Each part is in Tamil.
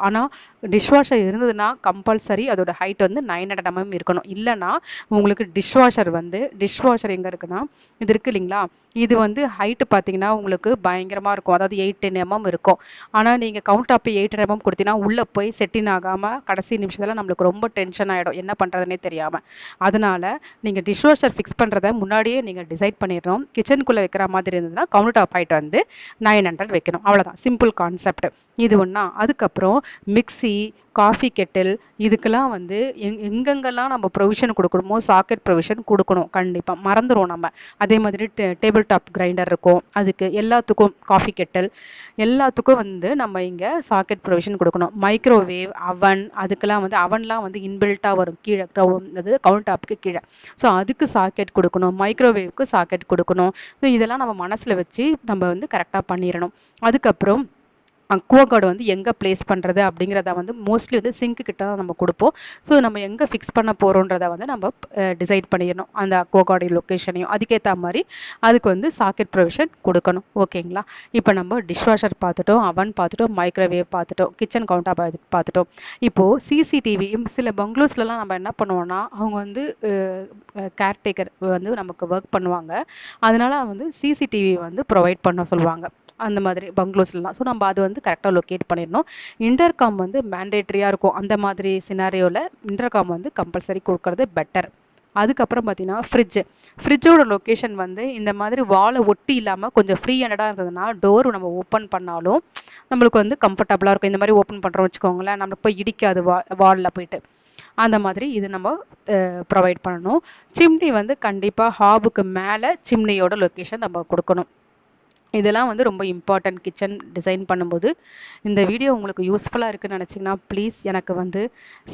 ஆனால் டிஷ்வாஷர் இருந்ததுன்னா கம்பல்சரி அதோட ஹைட் வந்து 900 mm இருக்கணும். இல்லைன்னா உங்களுக்கு டிஷ்வாஷர் எங்கே இருக்குன்னா இது இருக்கு இல்லைங்களா, இது வந்து ஹைட்டு பார்த்தீங்கன்னா உங்களுக்கு பயங்கரமாக இருக்கும். அதாவது 8-10 mm இருக்கும். ஆனால் நீங்கள் கவுண்ட் டாப் 800 mm கொடுத்தீங்கன்னா உள்ளே போய் செட்டின் ஆகாமல் கடைசி நிமிஷத்தில் நம்மளுக்கு ரொம்ப டென்ஷன் ஆகிடும், என்ன பண்ணுறதுனே தெரியாமல். அதனால நீங்கள் டிஷ்வாஷர் ஃபிக்ஸ் பண்ணுறத முன்னாடியே நீங்கள் டிசைட் பண்ணிடணும். கிச்சனுக்குள்ளே வைக்கிற மாதிரி இருந்ததுன்னா கவுண்ட் டாப் ஹைட் வந்து 900 வைக்கணும். அவ்வளோதான், சிம்பிள் கான்செப்ட் இது ஒன்றா. அதுக்கப்புறம் மிக்ஸி, காஃபி கெட்டில் இதுக்கெல்லாம் வந்து எங்கெங்கெல்லாம் நம்ம ப்ரொவிஷன் கொடுக்கணுமோ சாக்கெட் ப்ரொவிஷன் கொடுக்கணும். கண்டிப்பாக மறந்துடும் நம்ம. அதே மாதிரி டேபிள் டாப் கிரைண்டர் இருக்கும், அதுக்கு எல்லாத்துக்கும் காஃபி கெட்டில் எல்லாத்துக்கும் வந்து நம்ம இங்கே சாக்கெட் ப்ரொவிஷன் கொடுக்கணும். மைக்ரோவேவ், அவன், அதுக்கெல்லாம் வந்து அவன்லாம் வந்து இன்பில்ட்டாக வரும் கீழே, அது கவுண்ட் டாப்புக்கு கீழே. ஸோ அதுக்கு சாக்கெட் கொடுக்கணும், மைக்ரோவேவ்க்கு சாக்கெட் கொடுக்கணும். ஸோ இதெல்லாம் நம்ம மனசில் வச்சு நம்ம வந்து கரெக்டாக பண்ணிடணும். அதுக்கப்புறம் அக்வாகார்டு வந்து எங்கே ப்ளேஸ் பண்ணுறது அப்படிங்கிறத வந்து மோஸ்ட்லி வந்து சிங்க்கு கிட்ட தான் நம்ம கொடுப்போம். ஸோ நம்ம எங்கே ஃபிக்ஸ் பண்ண போகிறோன்றத வந்து நம்ம டிசைட் பண்ணிடணும், அந்த அக்வாகார்டு லொக்கேஷனையும். அதுக்கேற்ற மாதிரி அதுக்கு வந்து சாக்கெட் ப்ரொவிஷன் கொடுக்கணும். ஓகேங்களா? இப்போ நம்ம டிஷ்வாஷர் பார்த்துட்டோம், அவன் பார்த்துட்டோம், மைக்ரோவேவ் பார்த்துட்டோம், கிச்சன் கவுண்டா பார்த்துட்டோம். இப்போது சிசிடிவி சில பங்களூஸ்லலாம் நம்ம என்ன பண்ணுவோம்னா அவங்க வந்து கேர்டேக்கர் வந்து நமக்கு ஒர்க் பண்ணுவாங்க. அதனால வந்து சிசிடிவி வந்து ப்ரொவைட் பண்ண சொல்லுவாங்க அந்த மாதிரி பங்களூஸ்லாம். ஸோ நம்ம அது வந்து கரெக்டாக லொக்கேட் பண்ணிடணும். இன்டர்காம் வந்து மேண்டேட்ரியாக இருக்கும். அந்த மாதிரி சினாரியோவில் இன்டர்காம் வந்து கம்பல்சரி கொடுக்கறது பெட்டர். அதுக்கப்புறம் பார்த்தீங்கன்னா ஃப்ரிட்ஜோட லொக்கேஷன் வந்து இந்த மாதிரி வாலை ஒட்டி இல்லாமல் கொஞ்சம் ஃப்ரீ ஹேண்டடாக இருந்ததுன்னா டோர் நம்ம ஓப்பன் பண்ணாலும் நம்மளுக்கு வந்து கம்ஃபர்டபுளாக இருக்கும். இந்த மாதிரி ஓப்பன் பண்ணுறோம் வச்சுக்கோங்களேன், நம்மளுக்கு போய் இடிக்காது வாலில் போயிட்டு. அந்த மாதிரி இது நம்ம ப்ரொவைட் பண்ணணும். சிம்னி வந்து கண்டிப்பாக ஹாபுக்கு மேலே சிம்னியோட லொக்கேஷன் நம்ம கொடுக்கணும். இதெல்லாம் வந்து ரொம்ப இம்பார்ட்டன்ட் கிச்சன் டிசைன் பண்ணும்போது. இந்த வீடியோ உங்களுக்கு யூஸ்ஃபுல்லாக இருக்குன்னு நினச்சிங்கன்னா ப்ளீஸ் எனக்கு வந்து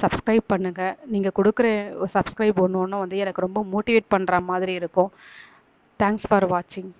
சப்ஸ்கிரைப் பண்ணுங்கள். நீங்கள் கொடுக்குற சப்ஸ்கிரைப் ஒன்று ஒன்று வந்து எனக்கு ரொம்ப மோட்டிவேட் பண்ணுற மாதிரி இருக்கும். தேங்க்ஸ் ஃபார் வாட்சிங்.